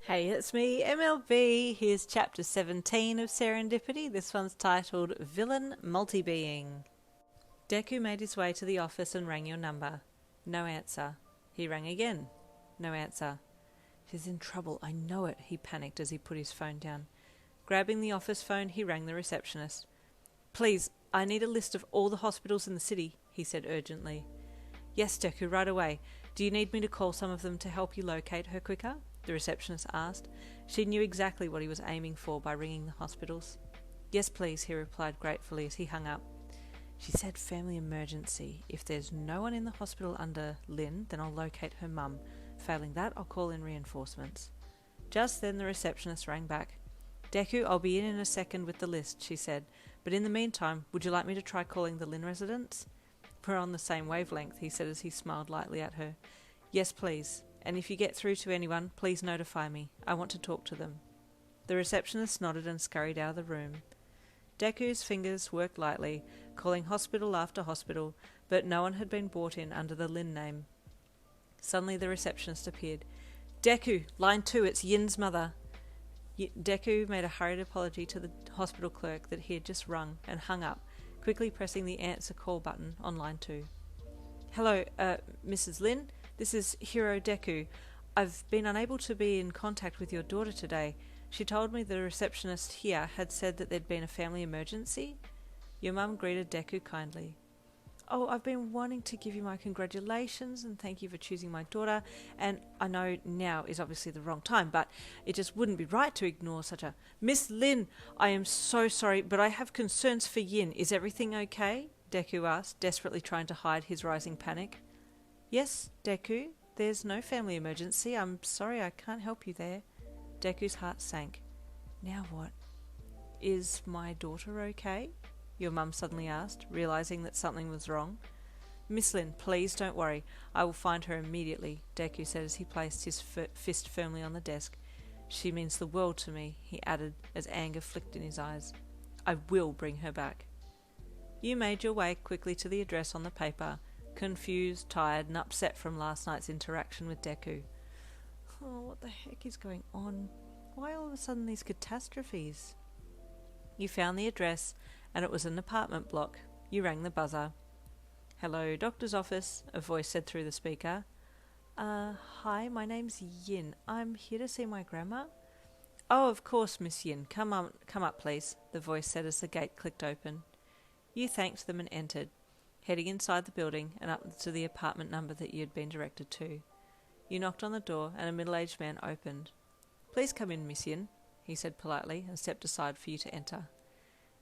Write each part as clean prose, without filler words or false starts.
Hey, it's me, MLB. Here's chapter 17 of Serendipity. This one's titled Villain Multi-Being. Deku made his way to the office and rang your number. No answer. He rang again. No answer. She's in trouble, I know it, he panicked as he put his phone down. Grabbing the office phone, he rang the receptionist. Please, I need a list of all the hospitals in the city, he said urgently. Yes, Deku, right away. Do you need me to call some of them to help you locate her quicker? The receptionist asked. She knew exactly what he was aiming for by ringing the hospitals. Yes, please, he replied gratefully as he hung up. She said family emergency. If there's no one in the hospital under Lynn, then I'll locate her mum. Failing that, I'll call in reinforcements. Just then the receptionist rang back. Deku, I'll be in a second with the list, she said. But in the meantime, would you like me to try calling the Lynn residents? We're on the same wavelength, he said as he smiled lightly at her. Yes, please. And if you get through to anyone, please notify me. I want to talk to them. The receptionist nodded and scurried out of the room. Deku's fingers worked lightly, calling hospital after hospital, but no one had been brought in under the Lin name. Suddenly the receptionist appeared. Deku, line 2, it's Yin's mother. Deku made a hurried apology to the hospital clerk that he had just rung and hung up, quickly pressing the answer call button on line 2. Hello, Mrs. Lin? This is Hiro Deku. I've been unable to be in contact with your daughter today. She told me the receptionist here had said that there'd been a family emergency. Your mum greeted Deku kindly. Oh, I've been wanting to give you my congratulations and thank you for choosing my daughter. And I know now is obviously the wrong time, but it just wouldn't be right to ignore such a... Miss Lin, I am so sorry, but I have concerns for Yin. Is everything okay? Deku asked, desperately trying to hide his rising panic. Yes, Deku, there's no family emergency. I'm sorry I can't help you there. Deku's heart sank. Now what? Is my daughter okay? Your mum suddenly asked, realising that something was wrong. Miss Lin, please don't worry. I will find her immediately, Deku said as he placed his fist firmly on the desk. She means the world to me, he added as anger flicked in his eyes. I will bring her back. You made your way quickly to the address on the paper, confused, tired, and upset from last night's interaction with Deku. Oh, what the heck is going on? Why all of a sudden these catastrophes? You found the address, and it was an apartment block. You rang the buzzer. Hello, doctor's office, a voice said through the speaker. Hi, my name's Yin. I'm here to see my grandma. Oh, of course, Miss Yin. Come up, please, the voice said as the gate clicked open. You thanked them and entered, heading inside the building and up to the apartment number that you had been directed to. You knocked on the door and a middle-aged man opened. Please come in, Miss Yin, he said politely and stepped aside for you to enter.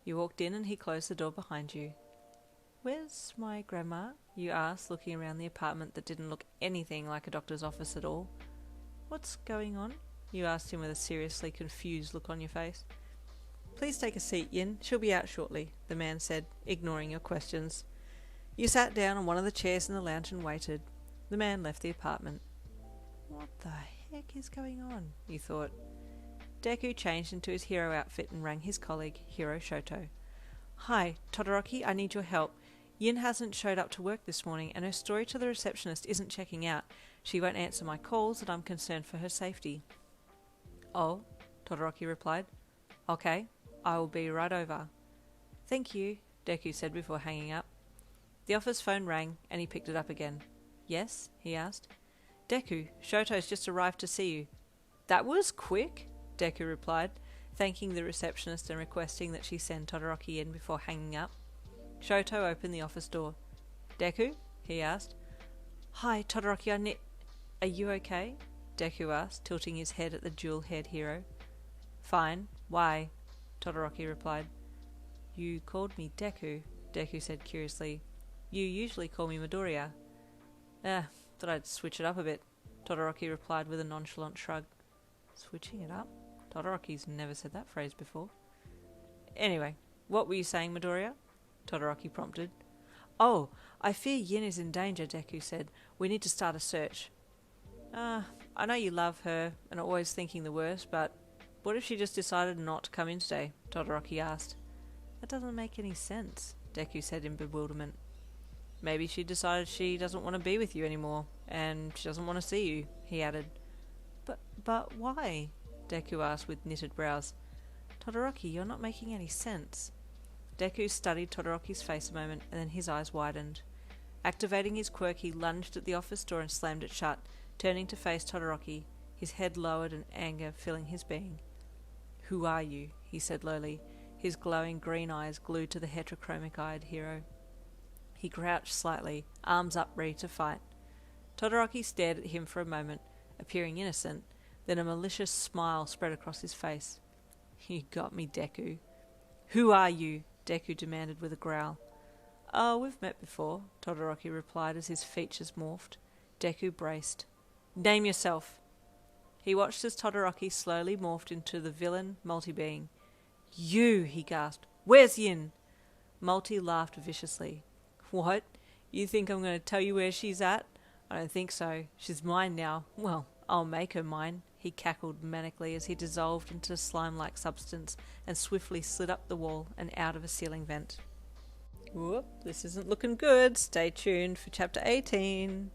You walked in and he closed the door behind you. Where's my grandma? You asked, looking around the apartment that didn't look anything like a doctor's office at all. What's going on? You asked him with a seriously confused look on your face. Please take a seat, Yin. She'll be out shortly, the man said, ignoring your questions. You sat down on one of the chairs in the lounge and waited. The man left the apartment. What the heck is going on? You thought. Deku changed into his hero outfit and rang his colleague, Hiro Shoto. Hi, Todoroki, I need your help. Yin hasn't showed up to work this morning and her story to the receptionist isn't checking out. She won't answer my calls and I'm concerned for her safety. Oh, Todoroki replied. Okay, I will be right over. Thank you, Deku said before hanging up. The office phone rang and he picked it up again. Yes, he asked. Deku, Shoto's just arrived to see you. That was quick, Deku replied, thanking the receptionist and requesting that she send Todoroki in before hanging up. Shoto opened the office door. Deku? He asked. Hi, Todoroki, Are you okay? Deku asked, tilting his head at the jewel-haired hero. Fine. Why? Todoroki replied. You called me Deku, Deku said curiously. You usually call me Midoriya. Thought I'd switch it up a bit, Todoroki replied with a nonchalant shrug. Switching it up? Todoroki's never said that phrase before. Anyway, what were you saying, Midoriya? Todoroki prompted. Oh, I fear Yin is in danger, Deku said. We need to start a search. I know you love her and are always thinking the worst, but what if she just decided not to come in today? Todoroki asked. That doesn't make any sense, Deku said in bewilderment. Maybe she decided she doesn't want to be with you anymore, and she doesn't want to see you, he added. But why? Deku asked with knitted brows. Todoroki, you're not making any sense. Deku studied Todoroki's face a moment, and then his eyes widened. Activating his quirk, he lunged at the office door and slammed it shut, turning to face Todoroki, his head lowered and anger filling his being. Who are you? He said lowly, his glowing green eyes glued to the heterochromic-eyed hero. He crouched slightly, arms up ready to fight. Todoroki stared at him for a moment, appearing innocent, then a malicious smile spread across his face. You got me, Deku. Who are you? Deku demanded with a growl. Oh, we've met before, Todoroki replied as his features morphed. Deku braced. Name yourself. He watched as Todoroki slowly morphed into the villain multi-being. You, he gasped. Where's Yin? Multi laughed viciously. What? You think I'm going to tell you where she's at? I don't think so. She's mine now. Well, I'll make her mine. He cackled manically as he dissolved into a slime-like substance and swiftly slid up the wall and out of a ceiling vent. Whoop, this isn't looking good. Stay tuned for chapter 18.